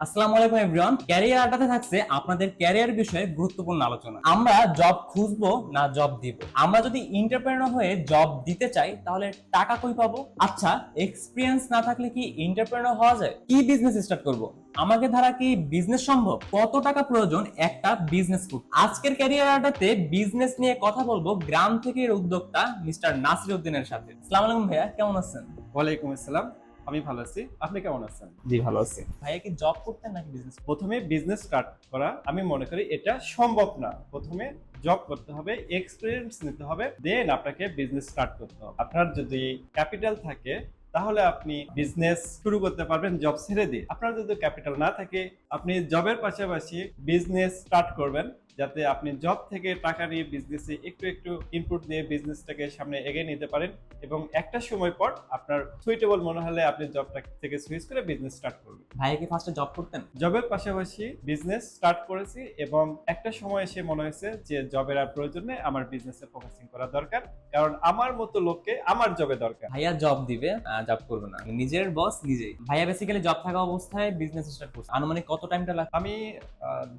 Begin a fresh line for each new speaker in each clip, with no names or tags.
আসসালামু আলাইকুম everyone. Career আড্ডাতে থাকছে আপনাদের ক্যারিয়ার বিষয়ে গুরুত্বপূর্ণ আলোচনা। আমরা জব খুঁজবো না জব দিব? আমরা যদি এন্টারপ্রেনার হয়ে জব দিতে চাই তাহলে টাকা কই পাবো? আচ্ছা, এক্সপিরিয়েন্স না থাকলে কি এন্টারপ্রেনার হওয়া যায়? কি বিজনেস স্টার্ট করব? আমাকে ধারা কি বিজনেস সম্ভব? কত টাকা প্রয়োজন একটা বিজনেস করতে? আজকের ক্যারিয়ার আড্ডাতে বিজনেস নিয়ে কথা বলবো গ্রাম থেকে এর উদ্যোক্তা মিস্টার নাসির উদ্দিনের সাথে। আসসালামু আলাইকুম ভাইয়া, কেমন আছেন?
ওয়ালাইকুম আসসালাম। আমি ভালো আছি। আপনি কেমন আছেন?
জি, ভালো আছি। ভাইয়া কি জব করতেন নাকি বিজনেস?
প্রথমে বিজনেস স্টার্ট করা আমি মনে করি এটা সম্ভব না। প্রথমে জব করতে হবে, এক্সপেরিয়েন্স নিতে হবে, দেন আপনাকে বিজনেস স্টার্ট করতে হবে। আপনার যদি ক্যাপিটাল থাকে তাহলে আপনি বিজনেস শুরু করতে পারবেন জব ছেড়ে দিয়ে। আপনার যদি ক্যাপিটাল না থাকে আপনি জবের পাশাপাশি বিজনেস স্টার্ট করবেন, যাতে আপনি জব থেকে টাকা নিয়ে বিজনেসে একটু একটু ইনপুট দিয়ে বিজনেসটাকে সামনে এগিয়ে নিতে পারেন এবং একটা সময় পর আপনার সুইটেবল মনে হলে আপনি জবটা থেকে সুইচ করে বিজনেস স্টার্ট করবেন।
ভাইয়া কি ফার্স্টে জব করতেন?
জবের পাশাপাশি বিজনেস স্টার্ট করেছি এবং একটা সময় এসে মনে হয়েছে যে জবের আর প্রয়োজন নেই, আমার বিজনেসে ফোকাসিং করা দরকার, কারণ আমার মতো লোককে আমার জবে দরকার।
ভাইয়া জব দিবে, জব করবে না, নিজের বস নিজেই। ভাইয়া বেসিক্যালি জব থাকা অবস্থায় বিজনেস স্টার্ট করছে। আনুমানিক কত টাইমটা লাগে?
আমি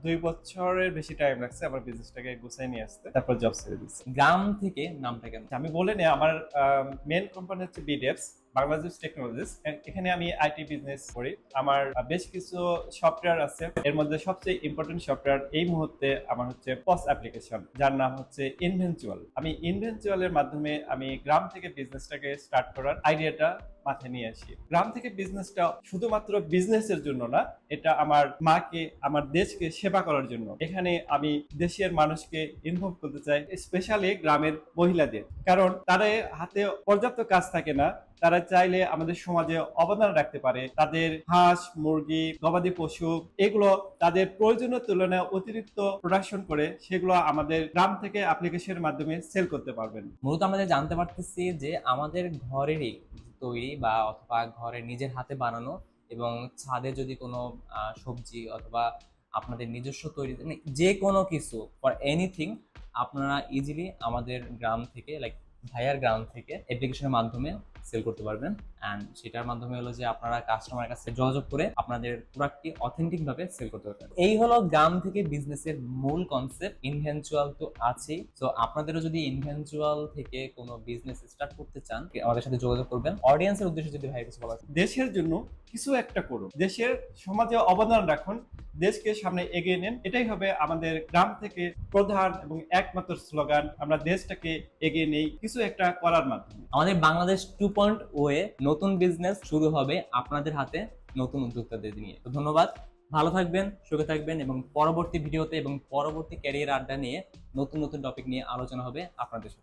2 বছরের বেশি টাইম লাগছে আমার বিজনেসটাকে গুছিয়ে নিয়ে আসতে, তারপর জব ছেড়ে দিচ্ছি।
গ্রাম থেকে নামটা কেন?
আমি বলে নিই, আমার মেন কোম্পানি হচ্ছে বিডেপস, বাংলাদেশ টেকনোলজিস। এখানে আমি আইটি বিজনেস করি। আমার বেশ কিছু সফটওয়্যার আছে, এর মধ্যে সবচেয়ে ইম্পর্টেন্ট সফটওয়্যার এই মুহূর্তে আমার হচ্ছে পস অ্যাপ্লিকেশন, যার নাম হচ্ছে ইনভেনচুয়াল। আমি ইনভেনচুয়ালের মাধ্যমে আমি গ্রাম থেকে বিজনেসটাকে স্টার্ট করার আইডিয়াটা মাথায় নিয়ে আসি। গ্রাম থেকে বিজনেসটা শুধুমাত্র বিজনেসের জন্য না, এটা আমার মাকে, আমার দেশকে সেবা করার জন্য। এখানে আমি দেশের মানুষকে ইনভলভ করতে চাই, স্পেশালি গ্রামের মহিলাদের, কারণ তাদের হাতে পর্যাপ্ত কাজ থাকে না। তারা চাইলে আমাদের সমাজে অবদান রাখতে পারে। তাদের হাঁস, মুরগি, গবাদি পশু এগুলো তাদের প্রয়োজনের তুলনায় অতিরিক্ত প্রোডাকশন করে সেগুলো আমাদের গ্রাম থেকে অ্যাপ্লিকেশনের মাধ্যমে সেল করতে পারবেন।
মূলত আমরা যে জানতে পারতেছি যে আমাদের ঘরেরই তৈরি বা অথবা ঘরে নিজের হাতে বানানো এবং ছাদে যদি কোনো সবজি অথবা আপনাদের নিজস্ব তৈরি মানে যে কোনো কিছু ফর এনিথিং আপনারা ইজিলি আমাদের গ্রাম থেকে লাইক ভাইয়ার গ্রাম থেকে অ্যাপ্লিকেশনের মাধ্যমে সেল করতে পারবেন। অ্যান্ড সেটার মাধ্যমে হলো যে আপনারা কাস্টমারের কাছে যোগাযোগ করে আপনাদের প্রোডাক্টটি অথেন্টিক ভাবে সেল করতে পারবেন। এই হলো গ্রাম থেকে বিজনেসের মূল কনসেপ্ট। ইনভেনচুয়াল তো আছেই, তো আপনাদেরও যদি ইনভেনচুয়াল থেকে কোনো বিজনেস স্টার্ট করতে চান আমাদের সাথে যোগাযোগ করবেন। অডিয়েন্সের উদ্দেশ্যে যদি ভাই কিছু বলার।
দেশের জন্য কিছু একটা করুন, দেশের সমাজে অবদান রাখুন, দেশকে সামনে এগিয়ে নেন। এটাই হবে আমাদের গ্রাম থেকে প্রধান এবং একমাত্র স্লোগান। আমরা দেশটাকে এগিয়ে নেই কিছু একটা করার মাধ্যমে।
আমাদের বাংলাদেশ 2.0 এ নতুন বিজনেস শুরু হবে আপনাদের হাতে, নতুন উদ্যোক্তাদের নিয়ে। তো ধন্যবাদ, ভালো থাকবেন, সুখে থাকবেন এবং পরবর্তী ভিডিওতে এবং পরবর্তী ক্যারিয়ার আড্ডা নিয়ে নতুন নতুন টপিক নিয়ে আলোচনা হবে আপনাদের সাথে।